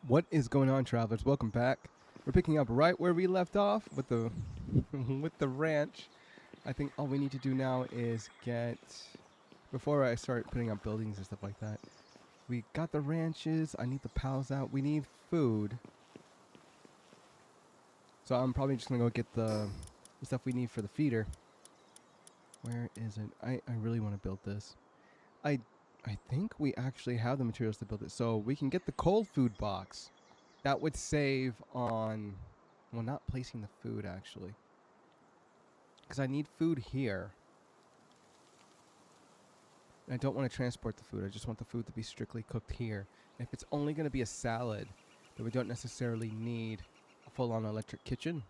What is going on, travelers? Welcome back. We're picking up right where we left off with the with the ranch. I think all we need to do now is get before I start putting up buildings and stuff like that. We got the ranches. I need the pals out. We need food. So I'm probably just gonna go get the stuff we need for the feeder. Where is it? I really want to build this. I I think we actually have the materials to build it. So we can get the cold food box. That would save on, well, not placing the food actually, because I need food here. And I don't want to transport the food. I just want the food to be strictly cooked here. And if it's only going to be a salad, then we don't necessarily need a full-on electric kitchen.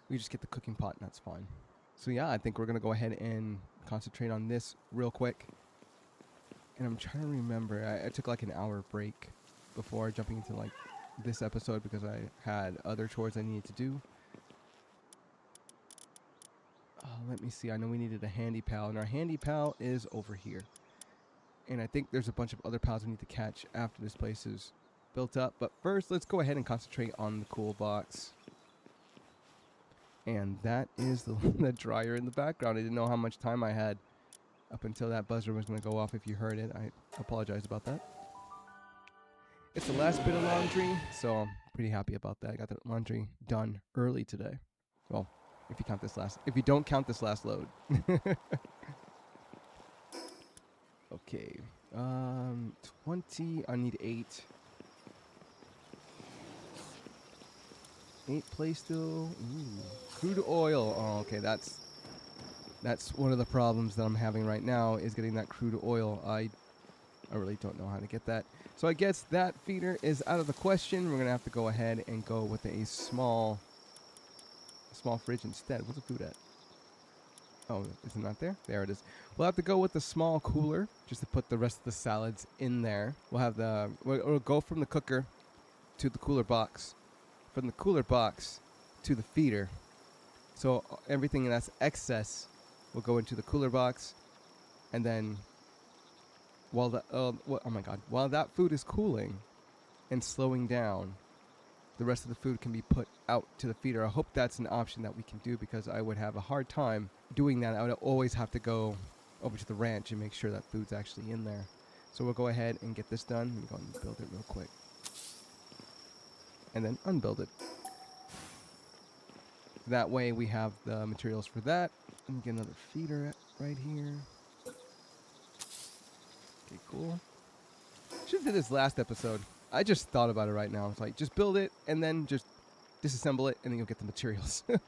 We just get the cooking pot, and that's fine. So yeah, I think we're going to go ahead and concentrate on this real quick. And I'm trying to remember. I took like an hour break before jumping into like this episode because I had other chores I needed to do. Let me see. I know we needed a handy pal, and our handy pal is over here. And I think there's a bunch of other pals we need to catch after this place is built up. But first, let's go ahead and concentrate on the cool box. And that is the dryer in the background. I didn't know how much time I had up until that buzzer was going to go off. If you heard it, I apologize about that. It's the last bit of laundry, so I'm pretty happy about that. I got the laundry done early today. Well, if you don't count this last load. Okay. 20. I need 8. 8 play still. Ooh. Crude oil. Oh, okay. That's one of the problems that I'm having right now is getting that crude oil. I really don't know how to get that. So I guess that feeder is out of the question. We're gonna have to go ahead and go with a small fridge instead. What's the food at? Oh, is it not there? There it is. We'll have to go with the small cooler just to put the rest of the salads in there. We'll go from the cooker to the cooler box, from the cooler box to the feeder. So everything that's excess will go into the cooler box, and then while that food is cooling and slowing down, the rest of the food can be put out to the feeder. I hope that's an option that we can do because I would have a hard time doing that. I would always have to go over to the ranch and make sure that food's actually in there. So we'll go ahead and get this done. Let me go and build it real quick. And then unbuild it. That way we have the materials for that. Let me get another feeder right here. Okay, cool. Should have did this last episode. I just thought about it right now. It's like, just build it and then just disassemble it and then you'll get the materials. So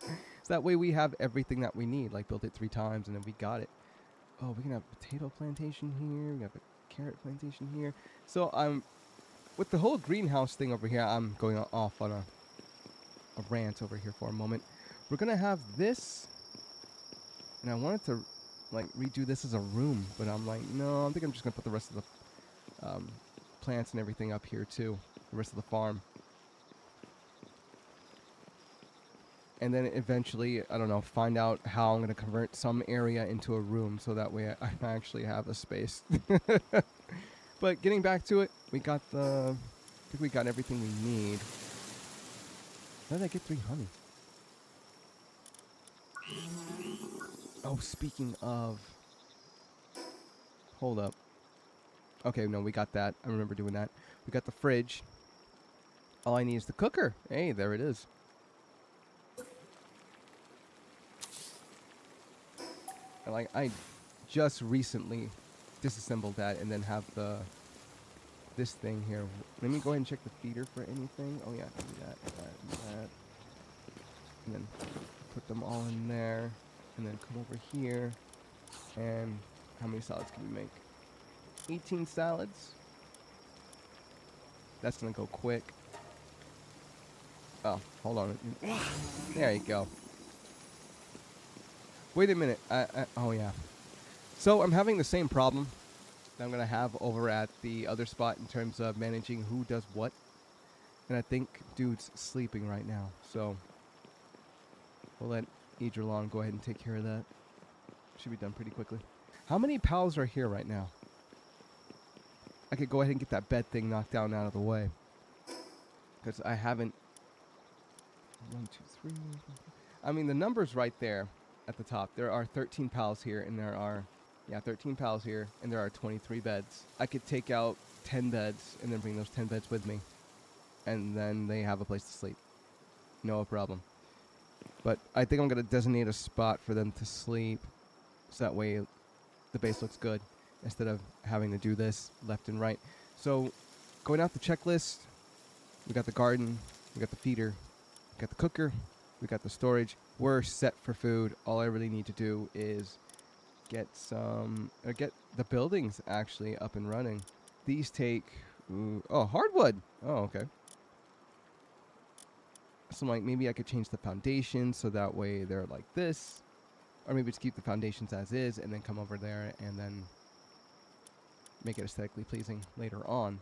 that way we have everything that we need. Like, built it 3 times and then we got it. Oh, we can have a potato plantation here. We have a carrot plantation here. So with the whole greenhouse thing over here, I'm going off on a rant over here for a moment. We're going to have this. And I wanted to, like, redo this as a room. But I'm like, no, I think I'm just going to put the rest of the plants and everything up here too, the rest of the farm. And then eventually, I don't know, find out how I'm going to convert some area into a room so that way I actually have a space. But getting back to it, I think we got everything we need. How did I get 3 honey? Oh, speaking of, hold up. Okay, no, we got that. I remember doing that. We got the fridge. All I need is the cooker. Hey, there it is. I just recently disassembled that and then have this thing here. Let me go ahead and check the feeder for anything. Oh yeah, do that. And then put them all in there. And then come over here. And how many salads can we make? 18 salads. That's gonna go quick. Oh, hold on. There you go. Wait a minute. Oh yeah. So I'm having the same problem that I'm gonna have over at the other spot in terms of managing who does what. And I think dude's sleeping right now. So we'll let Idrelon go ahead and take care of that. Should be done pretty quickly. How many pals are here right now? I could go ahead and get that bed thing knocked down out of the way. because I haven't. 1, 2, 3. I mean, the number's right there at the top. There are 13 pals here, and there are, 13 pals here, and there are 23 beds. I could take out 10 beds and then bring those 10 beds with me, and then they have a place to sleep. No problem. But I think I'm going to designate a spot for them to sleep, so that way the base looks good, instead of having to do this left and right. So, going out the checklist, we got the garden, we got the feeder, we got the cooker, we got the storage. We're set for food. All I really need to do is get the buildings actually up and running. These take, hardwood. Oh, okay. So like maybe I could change the foundation so that way they're like this, or maybe just keep the foundations as is and then come over there and then make it aesthetically pleasing later on.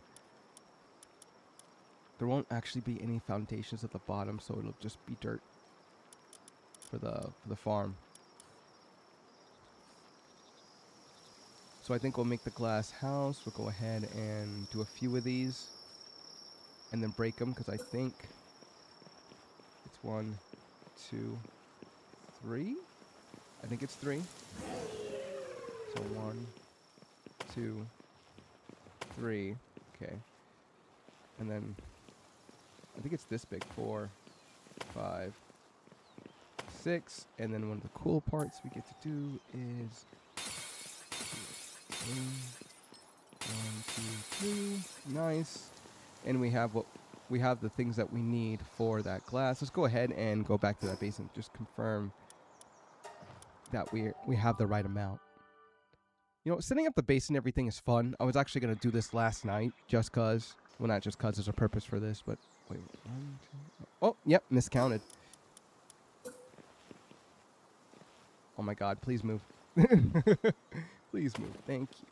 There won't actually be any foundations at the bottom, so it'll just be dirt for the farm. So I think we'll make the glass house. We'll go ahead and do a few of these and then break them, because I think it's 1, 2, 3. I think it's 3. So 1, 2, 3. Okay. And then I think it's this big. 4, 5, 6. And then one of the cool parts we get to do is 1, 2, 3. Nice. And we have the things that we need for that glass. Let's go ahead and go back to that base and just confirm that we have the right amount. You know, setting up the base and everything is fun. I was actually going to do this last night just cause. Well, not just cause, there's a purpose for this, but wait. 1, 2. Oh, yep, miscounted. Oh my god, please move. Please move. Thank you.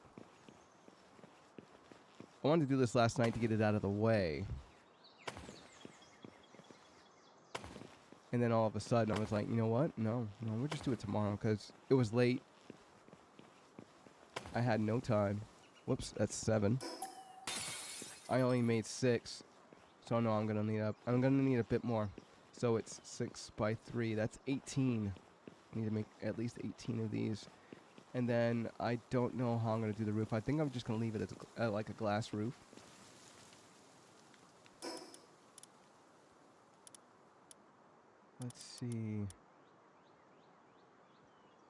I wanted to do this last night to get it out of the way. And then all of a sudden I was like, you know what? No, we'll just do it tomorrow because it was late. I had no time. Whoops, that's 7. I only made 6. So no, I'm gonna need a bit more. So it's 6 by 3. That's 18. I need to make at least 18 of these. And then I don't know how I'm gonna do the roof. I think I'm just gonna leave it as like a glass roof. Let's see.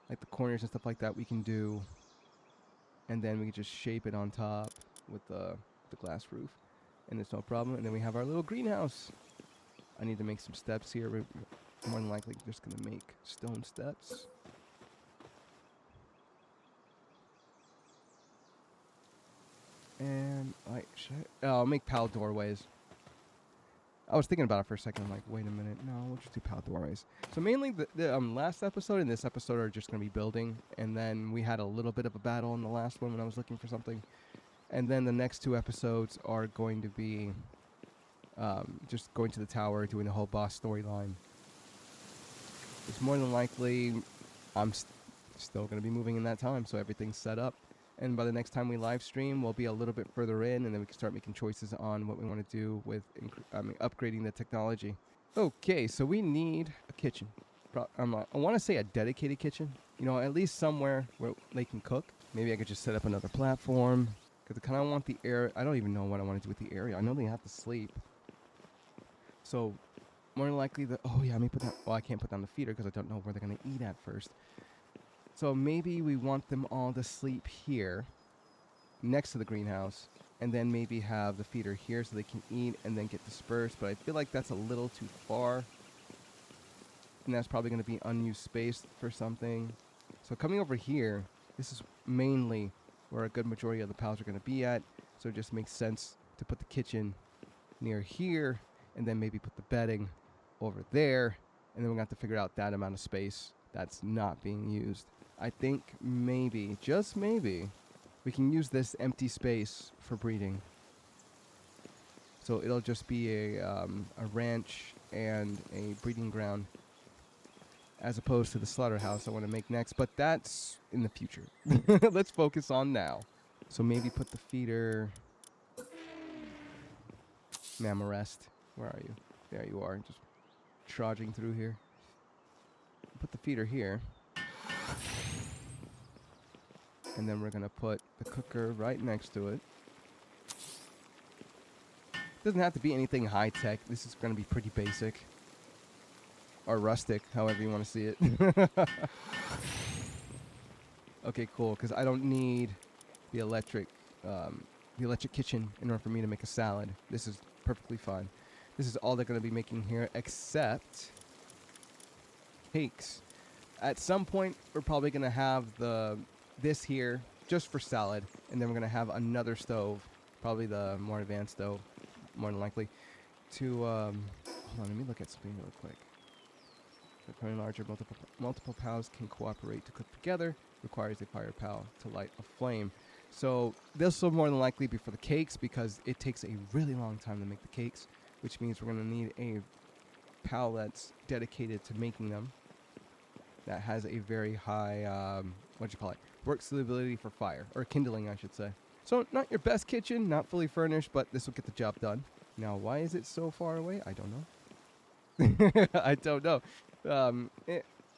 Like the corners and stuff like that we can do. And then we can just shape it on top with the glass roof. And it's no problem. And then we have our little greenhouse. I need to make some steps here. We're more than likely just going to make stone steps. And I'll make pal doorways. I was thinking about it for a second. I'm like, wait a minute. No, we'll just do pal doorways. So mainly the last episode and this episode are just going to be building. And then we had a little bit of a battle in the last one when I was looking for something. And then the next 2 episodes are going to be just going to the tower, doing the whole boss storyline. It's more than likely I'm still going to be moving in that time, so everything's set up. And by the next time we live stream, we'll be a little bit further in, and then we can start making choices on what we want to do with upgrading the technology. Okay, so we need a kitchen. I want to say a dedicated kitchen. You know, at least somewhere where they can cook. Maybe I could just set up another platform. Because I kind of want the area. I don't even know what I want to do with the area. I know they have to sleep. So, more than likely let me put down. Well, I can't put down the feeder because I don't know where they're going to eat at first. So maybe we want them all to sleep here, next to the greenhouse, and then maybe have the feeder here so they can eat and then get dispersed. But I feel like that's a little too far, and that's probably going to be unused space for something. So coming over here, this is mainly where a good majority of the pals are going to be at. So it just makes sense to put the kitchen near here, and then maybe put the bedding over there, and then we're going to have to figure out that amount of space that's not being used. I think maybe, just maybe, we can use this empty space for breeding. So it'll just be a ranch and a breeding ground, as opposed to the slaughterhouse I want to make next. But that's in the future. Let's focus on now. So maybe put the feeder... Mamma rest. Where are you? There you are, just trudging through here. Put the feeder here. And then we're going to put the cooker right next to it. Doesn't have to be anything high-tech. This is going to be pretty basic. Or rustic, however you want to see it. Okay, cool, because I don't need the electric kitchen in order for me to make a salad. This is perfectly fine. This is all they're going to be making here, except cakes. At some point, we're probably going to have this here just for salad, and then we're going to have another stove, probably the more advanced stove, more than likely, to, hold on, let me look at something real quick. Becoming larger, multiple pals can cooperate to cook together. Requires a fire pal to light a flame. So this will more than likely be for the cakes because it takes a really long time to make the cakes, which means we're going to need a pal that's dedicated to making them. That has a very high, work suitability for fire, or kindling, I should say. So not your best kitchen, not fully furnished, but this will get the job done. Now, why is it so far away? I don't know. I don't know.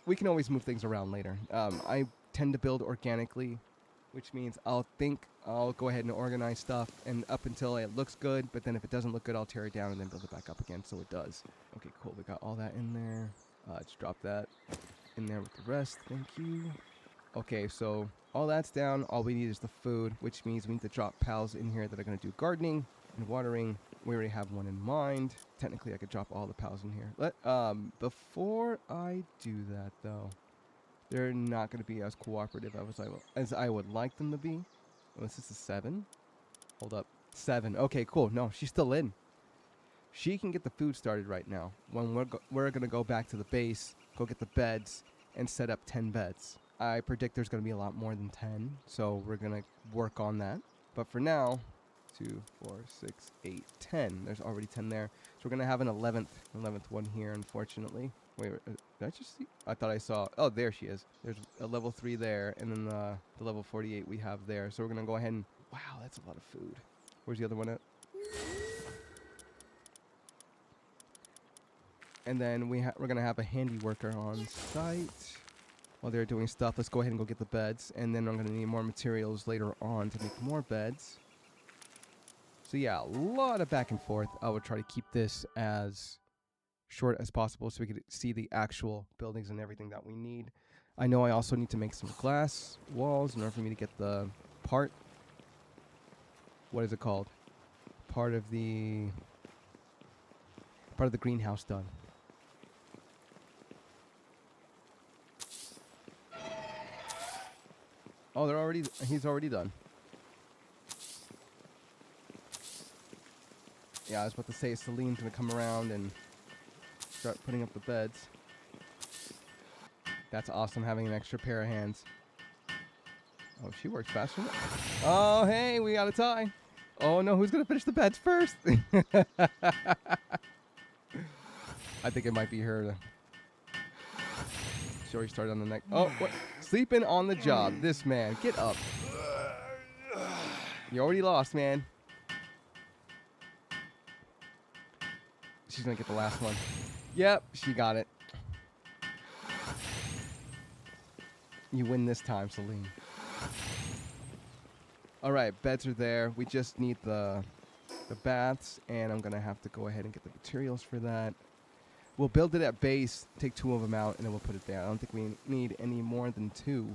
We can always move things around later. I tend to build organically, which means I'll go ahead and organize stuff and up until it looks good, but then if it doesn't look good, I'll tear it down and then build it back up again so it does. Okay, cool. We got all that in there. Let's drop that in there with the rest. Thank you. Okay, so all that's down. All we need is the food, which means we need to drop pals in here that are going to do gardening and watering. We already have one in mind. Technically, I could drop all the pals in here. Before I do that, though, they're not going to be as cooperative as I would like them to be. Oh, this is a 7. Hold up. 7. Okay, cool. No, she's still in. She can get the food started right now. When we're going to go back to the base, go get the beds, and set up 10 beds. I predict there's going to be a lot more than 10, so we're going to work on that. But for now, 2, 4, 6, 8, 10. There's already 10 there. So we're going to have an 11th one here, unfortunately. Wait, did I just see? I thought I saw. Oh, there she is. There's a level 3 there, and then the level 48 we have there. So we're going to go ahead and... Wow, that's a lot of food. Where's the other one at? And then we're going to have a handy worker on site. While they're doing stuff, let's go ahead and go get the beds. And then I'm going to need more materials later on to make more beds. So yeah, a lot of back and forth. I would try to keep this as short as possible so we could see the actual buildings and everything that we need. I know I also need to make some glass walls in order for me to get the part. What is it called? Part of the greenhouse done. Oh, he's already done. Yeah, I was about to say Celine's gonna come around and start putting up the beds. That's awesome, having an extra pair of hands. Oh, she works faster. Oh, hey, we got a tie. Oh no, who's gonna finish the beds first? I think it might be her. She already started on the neck. Oh, what? Sleeping on the job. This man, get up. You already lost, man. She's gonna get the last one. Yep, she got it. You win this time, Celine. Alright, beds are there. We just need the baths, and I'm gonna have to go ahead and get the materials for that. We'll build it at base, take 2 of them out, and then we'll put it there. I don't think we need any more than 2.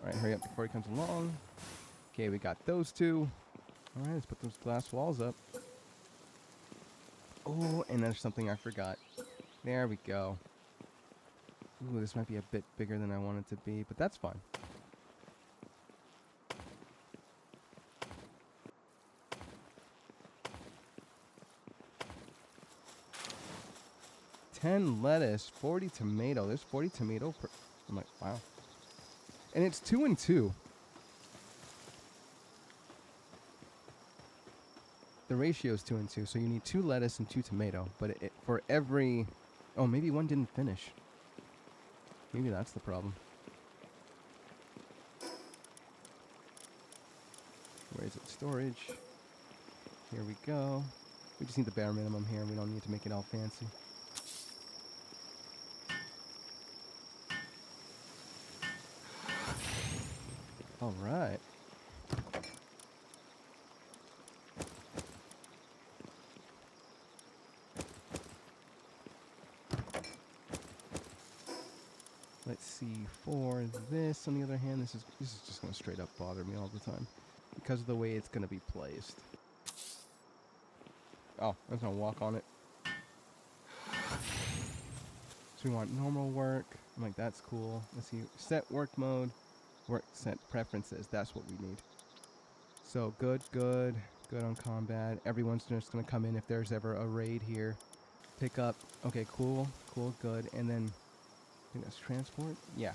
Alright, hurry up before he comes along. Okay, we got those 2. Alright, let's put those glass walls up. Oh, and there's something I forgot. There we go. Ooh, this might be a bit bigger than I want it to be, but that's fine. $10 lettuce, 40 tomato. There's 40 tomato per... I'm like, wow. And it's 2 and 2. The ratio is 2 and 2, so you need 2 lettuce and 2 tomato. But for every... Oh, maybe one didn't finish. Maybe that's the problem. Where is it? Storage. Here we go. We just need the bare minimum here. We don't need to make it all fancy. All right. Let's see, for this, on the other hand, this is just going to straight up bother me all the time because of the way it's going to be placed. Oh, I was going to walk on it. So we want normal work. I'm like, that's cool. Let's see, set work mode, work set preferences. That's what we need. So good on combat. Everyone's just going to come in if there's ever a raid here. Pick up. Okay, cool, good. And then, I think that's transport? Yeah.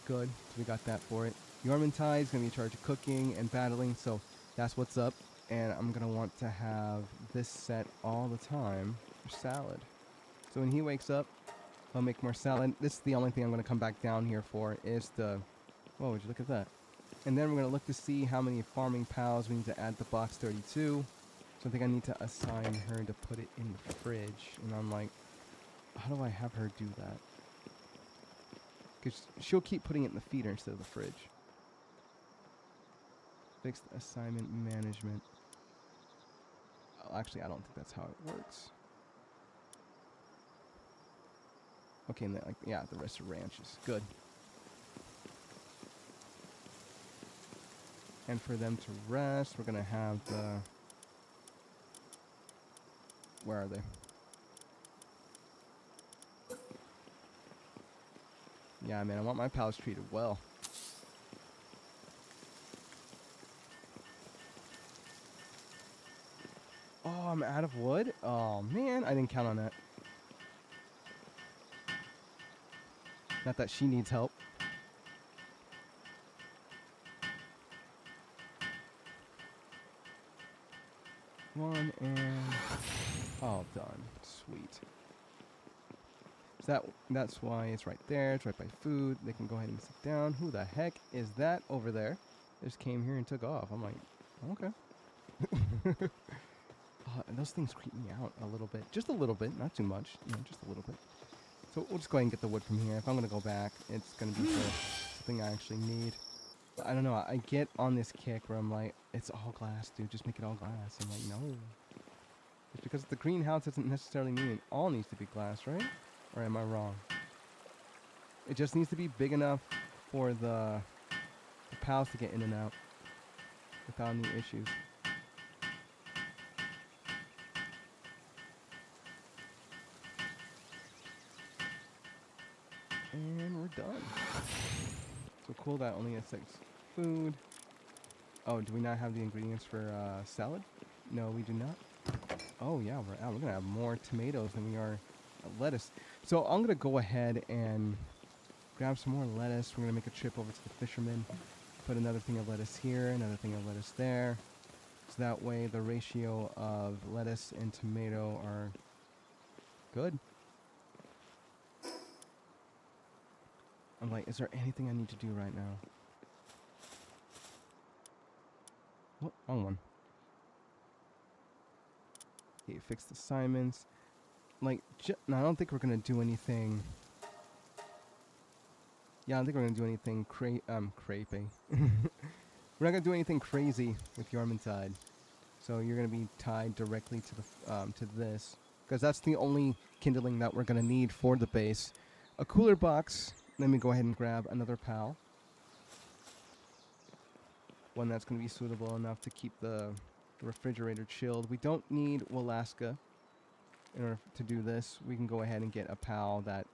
Good. So we got that for it. Yormantide is going to be in charge of cooking and battling, so that's what's up. And I'm going to want to have this set all the time for salad. So when he wakes up, I'll make more salad. This is the only thing I'm going to come back down here for is the... Whoa, would you look at that? And then we're going to look to see how many farming pals we need to add to box 32. So I think I need to assign her to put it in the fridge. And I'm like, how do I have her do that? Because she'll keep putting it in the feeder instead of the fridge. Fixed assignment management. Oh, actually, I don't think that's how it works. Okay, and then, like, yeah, the rest of ranches. Good. And for them to rest, we're going to have the... Where are they? Yeah, man, I want my pals treated well. Oh, I'm out of wood? Oh, man, I didn't count on that. Not that she needs help. One and... all done. Sweet. So that's why it's right there. It's right by food. They can go ahead and sit down. Who the heck is that over there? They just came here and took off. I'm like, okay. And those things creep me out a little bit. Just a little bit. Not too much. You know, just a little bit. So we'll just go ahead and get the wood from here. If I'm going to go back, it's going to be for something I actually need. But I don't know. I get on this kick where I'm like, it's all glass, dude. Just make it all glass. I'm like, no. It's because the greenhouse doesn't necessarily mean it all needs to be glass, right? Or am I wrong? It just needs to be big enough for the pals to get in and out without any issues. And we're done. So cool, that only affects food. Oh, do we not have the ingredients for salad? No, we do not. Oh yeah, we're out. We're gonna have more tomatoes than we are lettuce. So I'm gonna go ahead and grab some more lettuce. We're gonna make a trip over to the fisherman. Put another thing of lettuce here, another thing of lettuce there. So that way the ratio of lettuce and tomato are good. I'm like, is there anything I need to do right now? What? Wrong one. Okay, fixed assignments. Like, no, I don't think we're gonna do anything. Yeah, I don't think we're gonna do anything crazy. We're not gonna do anything crazy with Yormantide. So you're gonna be tied directly to the to this, because that's the only kindling that we're gonna need for the base. A cooler box. Let me go ahead and grab another pal. One that's gonna be suitable enough to keep the refrigerator chilled. We don't need Walaska in order to do this. We can go ahead and get a pal that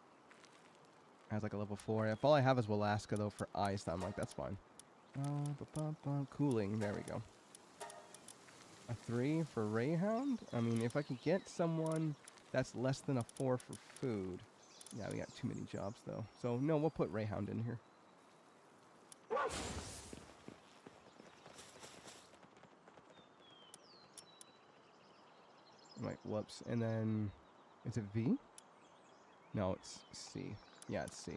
has like a level 4. If all I have is Walaska though for ice, I'm like, that's fine. Cooling, there we go. A 3 for Rayhound? I mean, if I could get someone that's less than a 4 for food. Yeah, we got too many jobs though. So no, we'll put Rayhound in here. Right, whoops. And then, is it V? No, it's C. Yeah, it's C.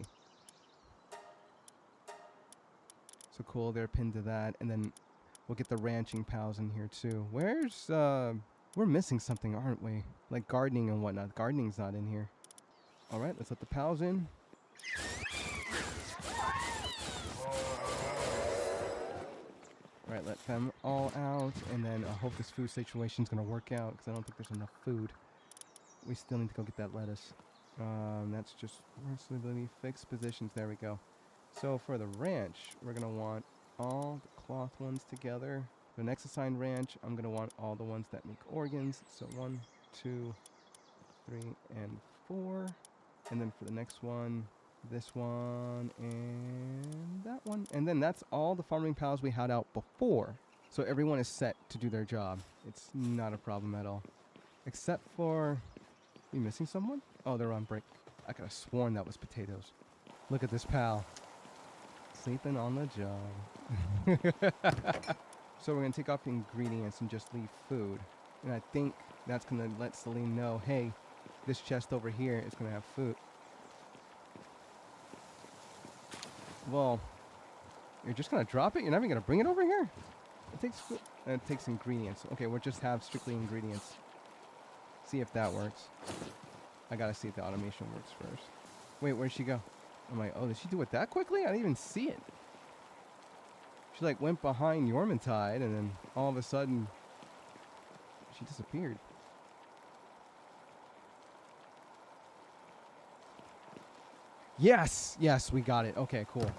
So cool, they're pinned to that. And then We'll get the ranching pals in here too. Where's we're missing something, aren't we? Like gardening and whatnot. Gardening's not in here. All right, let's let the pals in. All right, let them all out, and then I hope this food situation's gonna work out because I don't think there's enough food. We still need to go get that lettuce. That's just responsibility, fixed positions. There we go. So for the ranch, we're gonna want all the cloth ones together. The next assigned ranch, I'm gonna want all the ones that make organs. So 1, 2, 3, and 4. And then for the next one, this one and that one. And then that's all the farming pals we had out before. So everyone is set to do their job. It's not a problem at all. Except for... you missing someone? Oh, they're on break. I could have sworn that was potatoes. Look at this pal. Sleeping on the job. So we're going to take off the ingredients and just leave food. And I think that's going to let Celine know, hey, this chest over here is going to have food. Well, you're just going to drop it? You're not even going to bring it over here? It takes food. It takes ingredients. Okay, we'll just have strictly ingredients. See if that works. I got to see if the automation works first. Wait, where'd she go? I'm like, oh, did she do it that quickly? I didn't even see it. She like went behind Yormintide and then all of a sudden she disappeared. Yes! Yes, we got it. Okay, cool.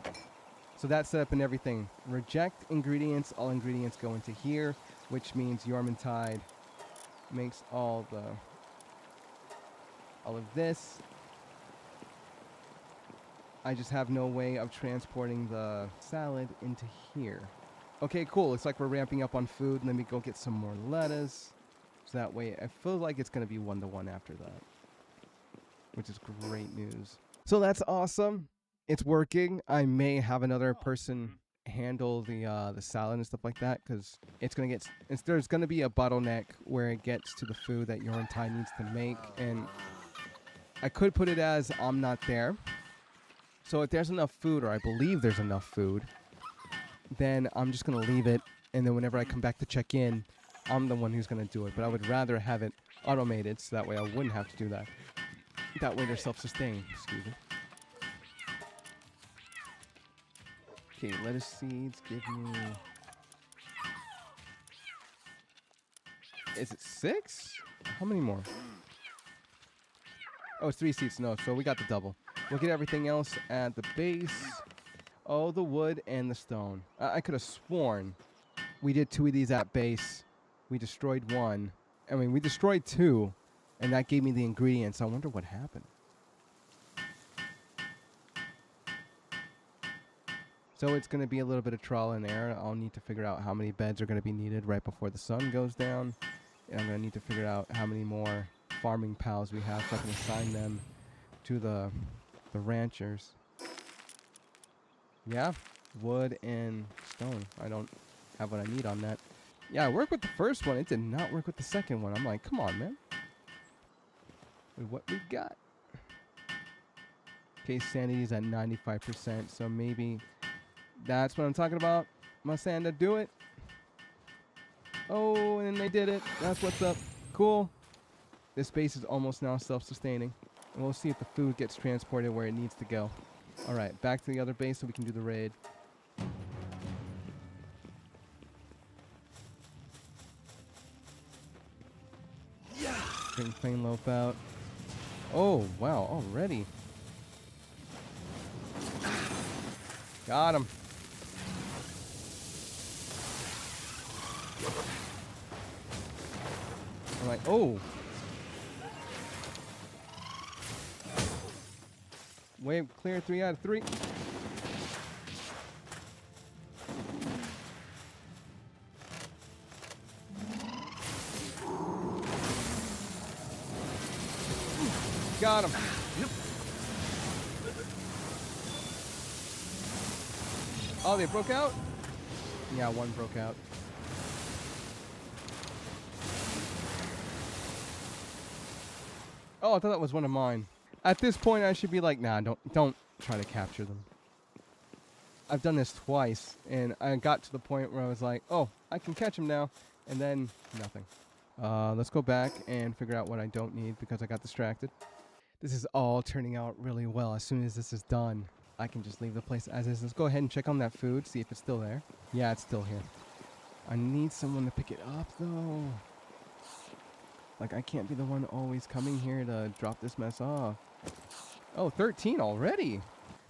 So that's set up and everything. Reject ingredients. All ingredients go into here, which means Yormintide makes all of this. I just have no way of transporting the salad into here. Okay, cool. Looks like we're ramping up on food. Let me go get some more lettuce. So that way, I feel like it's going to be 1-to-1 after that, which is great news. So that's awesome. It's working. I may have another person handle the salad and stuff like that because it's going to get... there's going to be a bottleneck where it gets to the food that Yormintide needs to make. And I could put it as I'm not there. So if there's enough food, or I believe there's enough food, then I'm just going to leave it. And then whenever I come back to check in, I'm the one who's going to do it. But I would rather have it automated so that way I wouldn't have to do that. That way they're self-sustaining. Excuse me. Okay, lettuce seeds give me... is it 6? How many more? Oh, it's 3 seeds. No, so we got the double. We'll get everything else at the base. Oh, the wood and the stone. I could have sworn we did 2 of these at base. We destroyed 1. I mean, we destroyed 2, and that gave me the ingredients. I wonder what happened. So it's going to be a little bit of trial and error. I'll need to figure out how many beds are going to be needed right before the sun goes down. And I'm going to need to figure out how many more farming pals we have so I can assign them to the ranchers. Yeah, wood and stone. I don't have what I need on that. Yeah, I worked with the first one. It did not work with the second one. I'm like, come on, man. With what we got. Okay, sanity's at 95%, so maybe that's what I'm talking about. Masanda, do it. Oh, and they did it. That's what's up. Cool. This base is almost now self-sustaining. And we'll see if the food gets transported where it needs to go. All right, back to the other base so we can do the raid. Yeah. Bring plain loaf out. Oh, wow, already. Got him. I'm like, oh. Wave clear 3 out of 3. Got him. Yep. Oh, they broke out? Yeah, 1 broke out. Oh, I thought that was one of mine. At this point, I should be like, nah, don't try to capture them. I've done this twice, and I got to the point where I was like, oh, I can catch him now, and then nothing. Let's go back and figure out what I don't need because I got distracted. This is all turning out really well. As soon as this is done, I can just leave the place as is. Let's go ahead and check on that food, see if it's still there. Yeah, it's still here. I need someone to pick it up, though. Like, I can't be the one always coming here to drop this mess off. Oh, 13 already.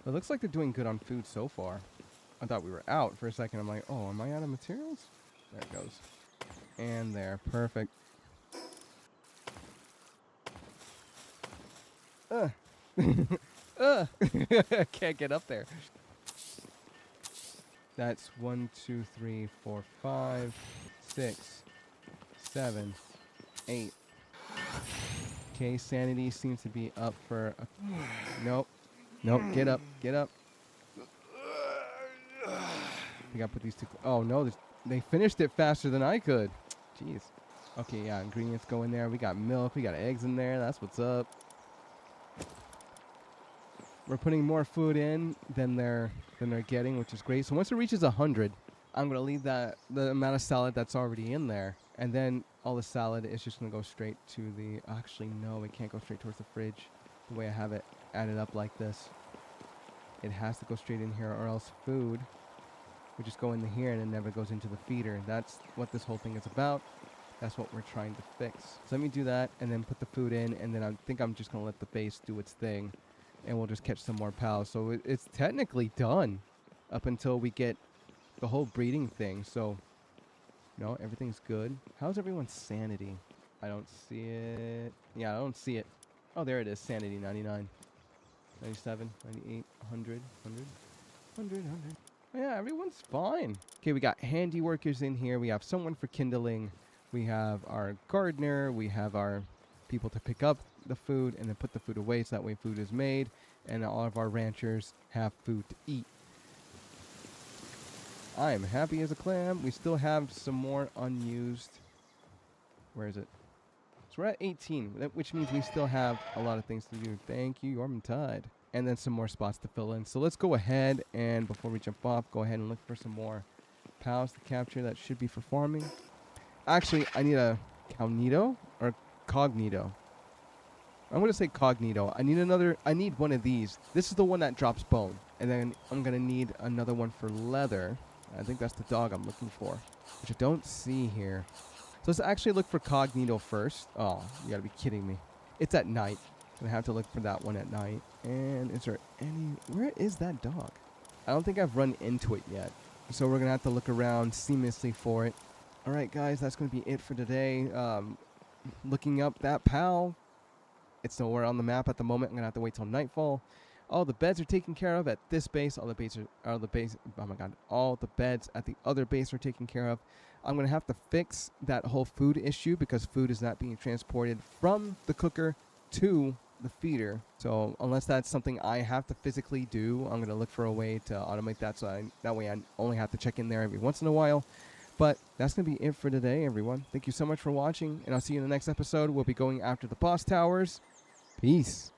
It looks like they're doing good on food so far. I thought we were out for a second. I'm like, oh, am I out of materials? There it goes. And there. Perfect. Can't get up there. That's 1, 2, 3, 4, 5, 6, 7, 8. Okay, sanity seems to be up for a... Nope. Nope, get up, get up. I gotta put these two... Oh, no, they finished it faster than I could. Jeez. Okay, yeah, ingredients go in there. We got milk, we got eggs in there. That's what's up. We're putting more food in than they're getting, which is great. So once it reaches 100, I'm gonna leave the amount of salad that's already in there, and then all the salad is just gonna go straight to the. Actually, no, it can't go straight towards the fridge. The way I have it added up like this, it has to go straight in here, or else food would just go in here and it never goes into the feeder. That's what this whole thing is about. That's what we're trying to fix. So let me do that, and then put the food in, and then I think I'm just gonna let the base do its thing. And we'll just catch some more pals. So it's technically done up until we get the whole breeding thing. So, no, everything's good. How's everyone's sanity? I don't see it. Yeah, I don't see it. Oh, there it is. Sanity, 99, 97, 98, 100, 100, 100, 100. Yeah, everyone's fine. Okay, we got handy workers in here. We have someone for kindling. We have our gardener. We have our people to pick up the food and then put the food away so that way food is made and all of our ranchers have food to eat. I am happy as a clam. We still have some more unused. Where is it? So we're at 18, which means we still have a lot of things to do. Thank you, Yormtide. And then some more spots to fill in. So let's go ahead and before we jump off, go ahead and look for some more pals to capture. That should be for farming. Actually, I need a cognito or cognito. I'm going to say cognito. I need one of these. This is the one that drops bone. And then I'm going to need another one for leather. I think that's the dog I'm looking for, which I don't see here. So let's actually look for cognito first. Oh, you got to be kidding me. It's at night. I'm going to have to look for that one at night. And is there any... Where is that dog? I don't think I've run into it yet. So we're going to have to look around seamlessly for it. All right, guys, that's going to be it for today. Looking up that pal. It's nowhere on the map at the moment. I'm gonna have to wait till nightfall. All the beds are taken care of at this base. All the beds oh my god. All the beds at the other base are taken care of. I'm gonna have to fix that whole food issue because food is not being transported from the cooker to the feeder. So unless that's something I have to physically do, I'm gonna look for a way to automate that so that way I only have to check in there every once in a while. But that's going to be it for today, everyone. Thank you so much for watching, and I'll see you in the next episode. We'll be going after the boss towers. Peace.